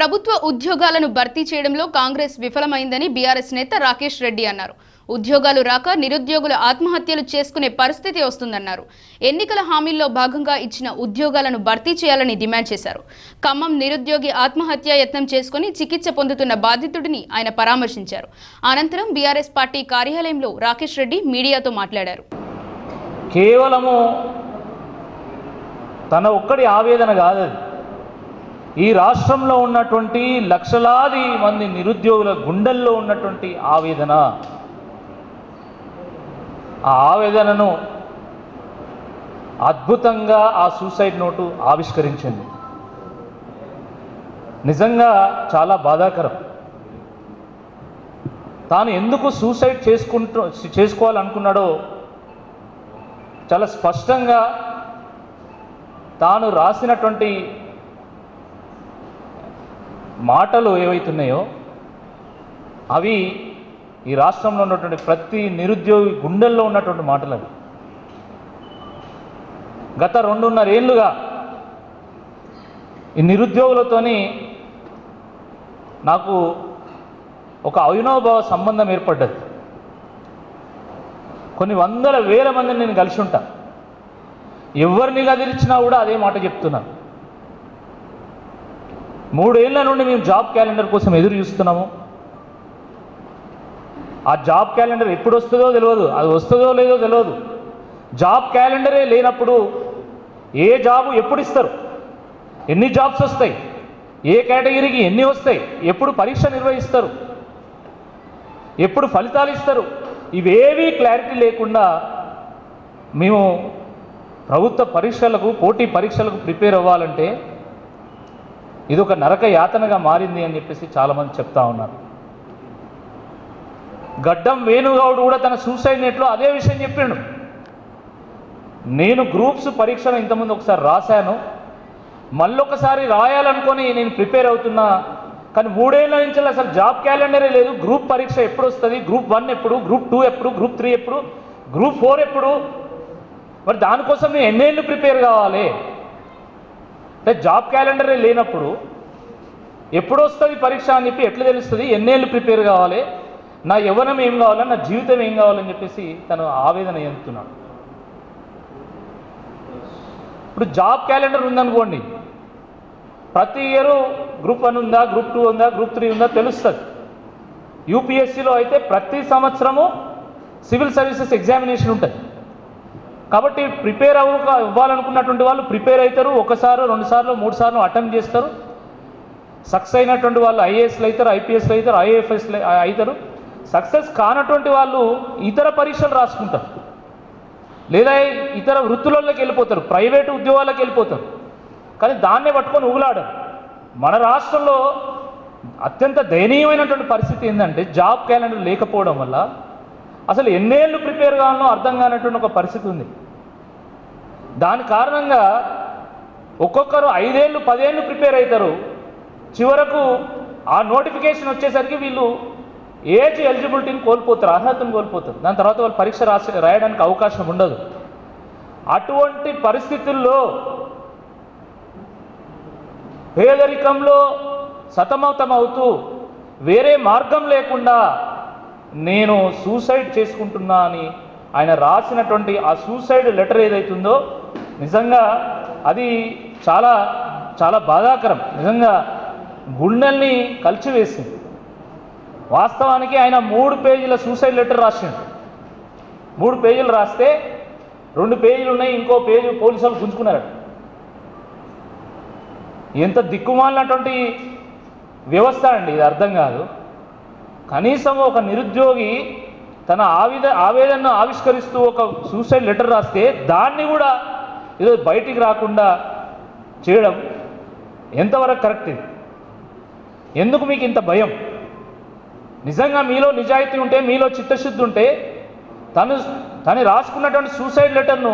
ప్రభుత్వ ఉద్యోగాలను భర్తీ చేయడంలో కాంగ్రెస్ విఫలమైందని బీఆర్ఎస్ నేత రాకేష్ రెడ్డి అన్నారు. ఉద్యోగాలు రాక నిరుద్యోగులు ఆత్మహత్యలు చేసుకునే పరిస్థితి వస్తుందన్నారు. ఎన్నికల హామీల్లో భాగంగా ఇచ్చిన ఉద్యోగాలను భర్తీ చేయాలని డిమాండ్ చేశారు. ఖమ్మం నిరుద్యోగి ఆత్మహత్య యత్నం చేసుకుని చికిత్స పొందుతున్న బాధితుడిని ఆయన పరామర్శించారు. అనంతరం బీఆర్ఎస్ పార్టీ కార్యాలయంలో రాకేష్ రెడ్డి మీడియాతో మాట్లాడారు. కేవలము తన ఒక్కడి ఆవేదన కాదు, ఈ రాష్ట్రంలో ఉన్నటువంటి లక్షలాది మంది నిరుద్యోగుల గుండెల్లో ఉన్నటువంటి ఆవేదన. ఆ ఆవేదనను అద్భుతంగా ఆ సూసైడ్ నోటు ఆవిష్కరించింది. నిజంగా చాలా బాధాకరం. తాను ఎందుకు సూసైడ్ చేసుకోవాలనుకున్నాడో చాలా స్పష్టంగా తాను రాసినటువంటి మాటలు ఏవైతున్నాయో అవి ఈ రాష్ట్రంలో ఉన్నటువంటి ప్రతి నిరుద్యోగి గుండెల్లో ఉన్నటువంటి మాటలు. అవి గత 2.5 ఏళ్ళుగా ఈ నిరుద్యోగులతోని నాకు ఒక అవినాభావ సంబంధం ఏర్పడ్డది. కొన్ని వందల వేల మందిని నేను కలిసి ఉంటా. ఎవరిని గదిలిచ్చినా కూడా అదే మాట చెప్తున్నాను. 3 ఏళ్ల నుండి మేము జాబ్ క్యాలెండర్ కోసం ఎదురు చూస్తున్నాము. ఆ జాబ్ క్యాలెండర్ ఎప్పుడు వస్తుందో తెలియదు, అది వస్తుందో లేదో తెలియదు. జాబ్ క్యాలెండరే లేనప్పుడు ఏ జాబు ఎప్పుడు ఇస్తారు, ఎన్ని జాబ్స్ వస్తాయి, ఏ కేటగిరీకి ఎన్ని వస్తాయి, ఎప్పుడు పరీక్ష నిర్వహిస్తారు, ఎప్పుడు ఫలితాలు ఇస్తారు, ఇవేవీ క్లారిటీ లేకుండా మేము ప్రభుత్వ పరీక్షలకు, పోటీ పరీక్షలకు ప్రిపేర్ అవ్వాలంటే ఇది ఒక నరక యాతనగా మారింది అని చెప్పేసి చాలామంది చెప్తా ఉన్నారు. గడ్డం వేణుగౌడ్ కూడా తన సూసైడ్ నెట్లో అదే విషయం చెప్పాడు. నేను గ్రూప్స్ పరీక్షను ఇంతకుముందు ఒకసారి రాశాను, మళ్ళొకసారి రాయాలనుకొని నేను ప్రిపేర్ అవుతున్నా, కానీ 3 ఏళ్ల నుంచి అసలు జాబ్ క్యాలెండరే లేదు. గ్రూప్ పరీక్ష ఎప్పుడు వస్తుంది, గ్రూప్ 1 ఎప్పుడు, గ్రూప్ 2 ఎప్పుడు, గ్రూప్ 3 ఎప్పుడు, గ్రూప్ 4 ఎప్పుడు, మరి దానికోసం నేను ఎన్నేళ్ళు ప్రిపేర్ కావాలి? అంటే జాబ్ క్యాలెండరే లేనప్పుడు ఎప్పుడు వస్తుంది పరీక్ష అని చెప్పి ఎట్లా తెలుస్తుంది? ఎన్నేళ్ళు ప్రిపేర్ కావాలి, నా యవ్వనం ఏం కావాలి, నా జీవితం ఏం కావాలని చెప్పేసి తను ఆవేదన చెందుతున్నాడు. ఇప్పుడు జాబ్ క్యాలెండర్ ఉందనుకోండి, ప్రతి ఇయరు గ్రూప్ 1 ఉందా, గ్రూప్ 2 ఉందా, గ్రూప్ 3 ఉందా తెలుస్తుంది. యూపీఎస్సీలో అయితే ప్రతి సంవత్సరము సివిల్ సర్వీసెస్ ఎగ్జామినేషన్ ఉంటుంది. కాబట్టి ప్రిపేర్ ఇవ్వాలనుకున్నటువంటి వాళ్ళు ప్రిపేర్ అవుతారు. 1 సారి 2 సార్లు 3 సార్లు అటెంప్ట్ చేస్తారు. సక్సెస్ అయినటువంటి వాళ్ళు ఐఏఎస్లు అవుతారు, ఐపీఎస్లు అవుతారు, ఐఏఎఫ్ఎస్లు అవుతారు. సక్సెస్ కానటువంటి వాళ్ళు ఇతర పరీక్షలు రాసుకుంటారు, లేదా ఇతర వృత్తులలోకి వెళ్ళిపోతారు, ప్రైవేటు ఉద్యోగాలకు వెళ్ళిపోతారు. కానీ దాన్నే పట్టుకొని ఊగులాడరు. మన రాష్ట్రంలో అత్యంత దయనీయమైనటువంటి పరిస్థితి ఏంటంటే జాబ్ క్యాలెండర్ లేకపోవడం వల్ల అసలు ఎన్నేళ్ళు ప్రిపేర్ కావాలనో అర్థం కానటువంటి ఒక పరిస్థితి ఉంది. దాని కారణంగా ఒక్కొక్కరు 5 ఏళ్ళు 10 ఏళ్ళు ప్రిపేర్ అవుతారు. చివరకు ఆ నోటిఫికేషన్ వచ్చేసరికి వీళ్ళు ఏజ్ ఎలిజిబిలిటీని కోల్పోతారు, అర్హతను కోల్పోతారు. దాని తర్వాత వాళ్ళు పరీక్ష రాయడానికి అవకాశం ఉండదు. అటువంటి పరిస్థితుల్లో పేదరికంలో సతమతమవుతూ వేరే మార్గం లేకుండా నేను సూసైడ్ చేసుకుంటున్నా అని ఆయన రాసినటువంటి ఆ సూసైడ్ లెటర్ ఏదైతుందో నిజంగా అది చాలా చాలా బాధాకరం. నిజంగా గుండెల్ని కలిచివేసింది. వాస్తవానికి ఆయన 3 పేజీల సూసైడ్ లెటర్ రాసిండు. 3 పేజీలు రాస్తే 2 పేజీలు ఉన్నాయి, ఇంకో పేజీ పోలీసులు గుంజుకున్నారు. ఎంత దిక్కుమాలినటువంటి వ్యవస్థ అండి ఇది, అర్థం కాదు. కనీసం ఒక నిరుద్యోగి తన ఆవేదనను ఆవిష్కరిస్తూ ఒక సూసైడ్ లెటర్ రాస్తే దాన్ని కూడా ఏదో బయటికి రాకుండా చేయడం ఎంతవరకు కరెక్ట్? ఇది ఎందుకు మీకు ఇంత భయం? నిజంగా మీలో నిజాయితీ ఉంటే, మీలో చిత్తశుద్ధి ఉంటే తను రాసుకున్నటువంటి సూసైడ్ లెటర్ను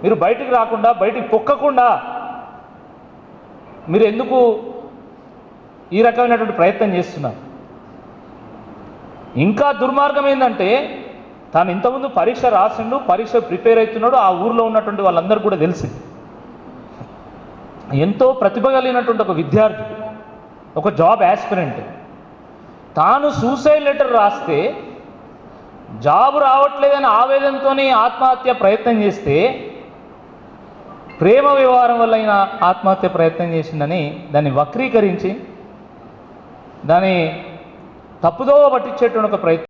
మీరు బయటికి రాకుండా, బయటికి పొక్కకుండా మీరు ఎందుకు ఈ రకమైనటువంటి ప్రయత్నం చేస్తున్నారు? ఇంకా దుర్మార్గం ఏంటంటే తాను ఇంతకుముందు పరీక్ష రాసిండు, పరీక్ష ప్రిపేర్ అవుతున్నాడు. ఆ ఊర్లో ఉన్నటువంటి వాళ్ళందరూ కూడా తెలిసింది. ఎంతో ప్రతిభ కలిగినటువంటి ఒక విద్యార్థి, ఒక జాబ్ యాస్పిరెంట్ తాను సూసైడ్ లెటర్ రాస్తే జాబ్ రావట్లేదని ఆవేదనతో ఆత్మహత్య ప్రయత్నం చేస్తే ప్రేమ వ్యవహారం వల్ల ఆయన ఆత్మహత్య ప్రయత్నం చేసిందని దాన్ని వక్రీకరించి దాన్ని తప్పుదోవ పట్టించేటువంటి ఒక ప్రయత్నం